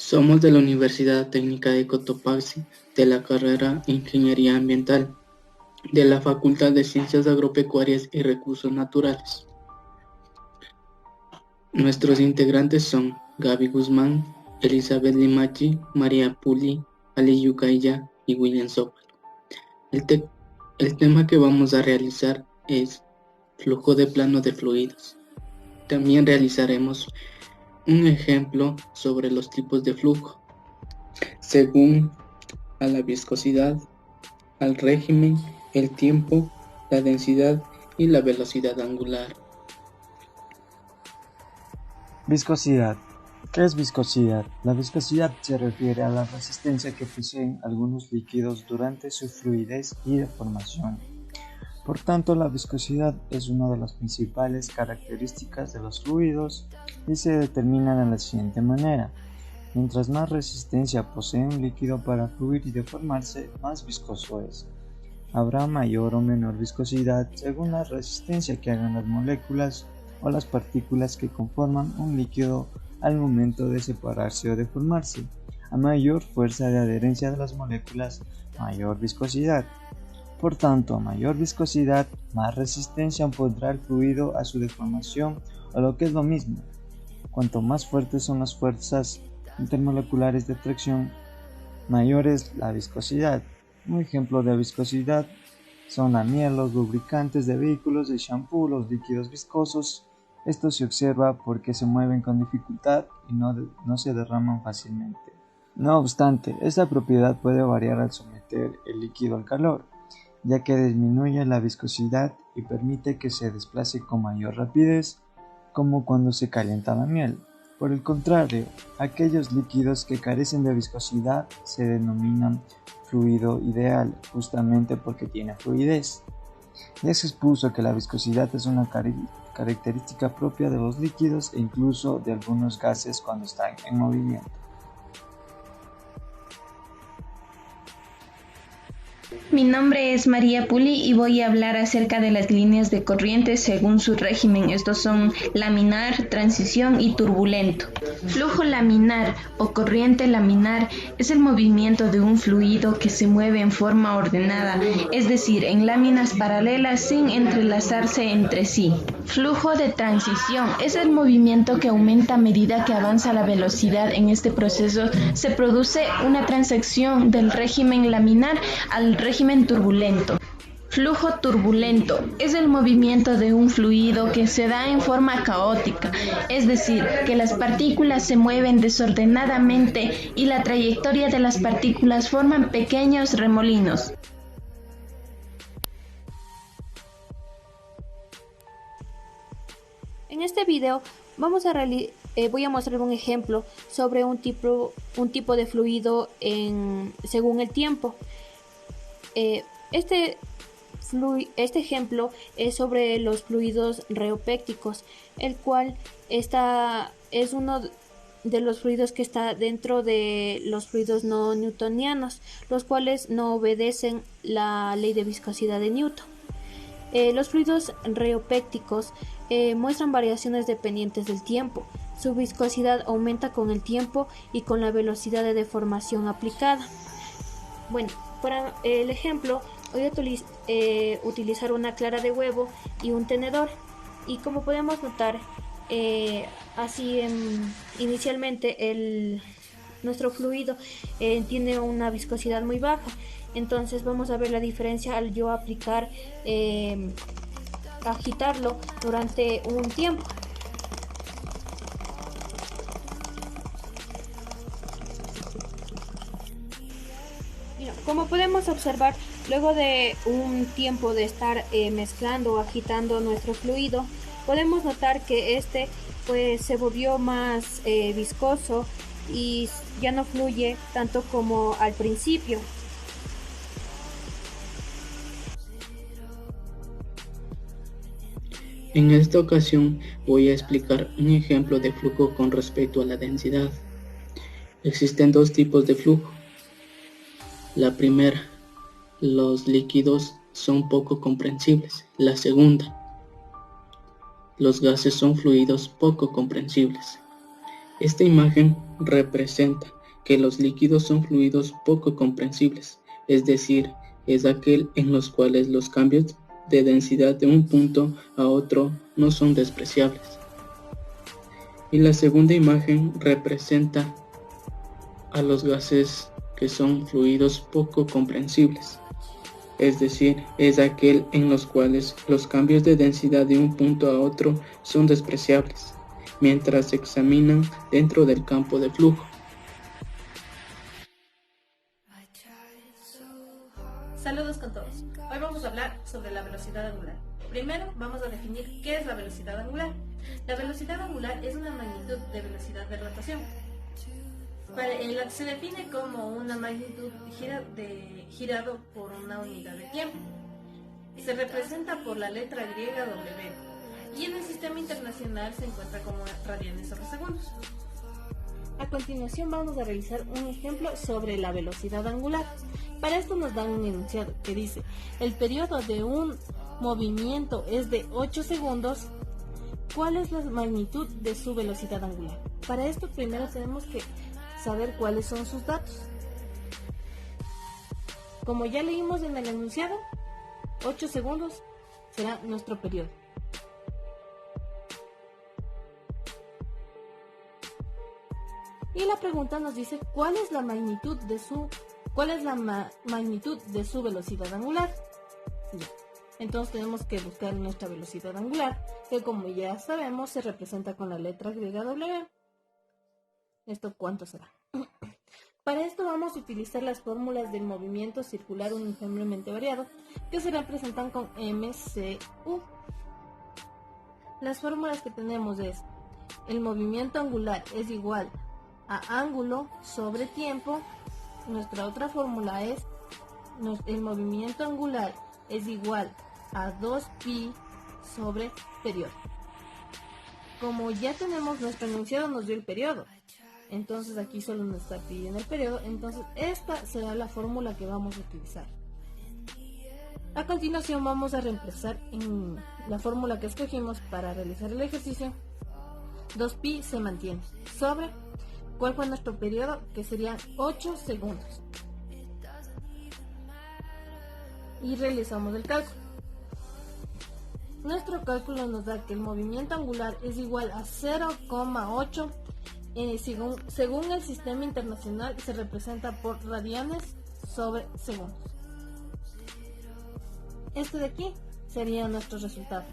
Somos de la Universidad Técnica de Cotopaxi, de la carrera Ingeniería Ambiental, de la Facultad de Ciencias Agropecuarias y Recursos Naturales. Nuestros integrantes son Gaby Guzmán, Elizabeth Limachi, María Puli, Ali Yucaya y William Zópalo. El tema que vamos a realizar es flujo de plano de fluidos. También realizaremos un ejemplo sobre los tipos de flujo, según a la viscosidad, al régimen, el tiempo, la densidad y la velocidad angular. Viscosidad. ¿Qué es viscosidad? La viscosidad se refiere a la resistencia que poseen algunos líquidos durante su fluidez y deformación. Por tanto, la viscosidad es una de las principales características de los fluidos y se determina de la siguiente manera. Mientras más resistencia posee un líquido para fluir y deformarse, más viscoso es. Habrá mayor o menor viscosidad según la resistencia que hagan las moléculas o las partículas que conforman un líquido al momento de separarse o deformarse. A mayor fuerza de adherencia de las moléculas, mayor viscosidad. Por tanto, a mayor viscosidad, más resistencia pondrá el fluido a su deformación, o lo que es lo mismo. Cuanto más fuertes son las fuerzas intermoleculares de atracción, mayor es la viscosidad. Un ejemplo de viscosidad son la miel, los lubricantes de vehículos, el shampoo, los líquidos viscosos. Esto se observa porque se mueven con dificultad y no se derraman fácilmente. No obstante, esta propiedad puede variar al someter el líquido al calor, ya que disminuye la viscosidad y permite que se desplace con mayor rapidez, como cuando se calienta la miel. Por el contrario, aquellos líquidos que carecen de viscosidad se denominan fluido ideal, justamente porque tiene fluidez. Ya se expuso que la viscosidad es una característica propia de los líquidos e incluso de algunos gases cuando están en movimiento. Mi nombre es María Puli y voy a hablar acerca de las líneas de corriente según su régimen. Estos son laminar, transición y turbulento. Flujo laminar o corriente laminar es el movimiento de un fluido que se mueve en forma ordenada, es decir, en láminas paralelas sin entrelazarse entre sí. Flujo de transición es el movimiento que aumenta a medida que avanza la velocidad. En este proceso se produce una transición del régimen laminar al régimen turbulento. Flujo turbulento es el movimiento de un fluido que se da en forma caótica, es decir, que las partículas se mueven desordenadamente y la trayectoria de las partículas forman pequeños remolinos. En este video voy a mostrar un ejemplo sobre un tipo de fluido según el tiempo. Este ejemplo es sobre los fluidos reopécticos, el cual es uno de los fluidos que está dentro de los fluidos no newtonianos, los cuales no obedecen la ley de viscosidad de Newton. Los fluidos reopécticos muestran variaciones dependientes del tiempo. Su viscosidad aumenta con el tiempo y con la velocidad de deformación aplicada. Bueno, para el ejemplo voy a utilizar una clara de huevo y un tenedor, y como podemos notar, inicialmente nuestro fluido tiene una viscosidad muy baja. Entonces vamos a ver la diferencia al yo agitarlo durante un tiempo. Como podemos observar, luego de un tiempo de estar mezclando o agitando nuestro fluido, podemos notar que pues se volvió más viscoso y ya no fluye tanto como al principio. En esta ocasión voy a explicar un ejemplo de flujo con respecto a la densidad. Existen dos tipos de flujo. La primera, los líquidos son poco comprensibles. La segunda, los gases son fluidos poco comprensibles. Esta imagen representa que los líquidos son fluidos poco comprensibles, es decir, es aquel en los cuales los cambios de densidad de un punto a otro no son despreciables. Y la segunda imagen representa a los gases que son fluidos poco comprensibles, es decir, es aquel en los cuales los cambios de densidad de un punto a otro son despreciables, mientras se examinan dentro del campo de flujo. Saludos con todos. Hoy vamos a hablar sobre la velocidad angular. Primero vamos a definir qué es la velocidad angular. La velocidad angular es una magnitud de velocidad de rotación. Se define como una magnitud girado por una unidad de tiempo. Se representa por la letra griega W y en el sistema internacional se encuentra como radianes sobre segundos. A continuación vamos a realizar un ejemplo sobre la velocidad angular. Para esto nos dan un enunciado que dice: el periodo de un movimiento es de 8 segundos. ¿Cuál es la magnitud de su velocidad angular? Para esto primero tenemos que saber cuáles son sus datos. Como ya leímos en el enunciado, 8 segundos será nuestro periodo. Y la pregunta nos dice cuál es la magnitud de su velocidad angular. Ya. Entonces tenemos que buscar nuestra velocidad angular, que como ya sabemos se representa con la letra griega W. ¿Esto cuánto será? Para esto vamos a utilizar las fórmulas del movimiento circular uniformemente variado, que se representan con MCU. Las fórmulas que tenemos es: el movimiento angular es igual a ángulo sobre tiempo. Nuestra otra fórmula es: el movimiento angular es igual a 2pi sobre periodo. Como ya tenemos nuestro enunciado, nos dio el periodo. Entonces aquí solo nos está pidiendo el periodo. Entonces esta será la fórmula que vamos a utilizar. A continuación vamos a reemplazar en la fórmula que escogimos para realizar el ejercicio. 2pi se mantiene sobre ¿cuál fue nuestro periodo? Que serían 8 segundos. Y realizamos el cálculo. Nuestro cálculo nos da que el movimiento angular es igual a 0,8. Según el sistema internacional se representa por radianes sobre segundos. Este de aquí sería nuestro resultado.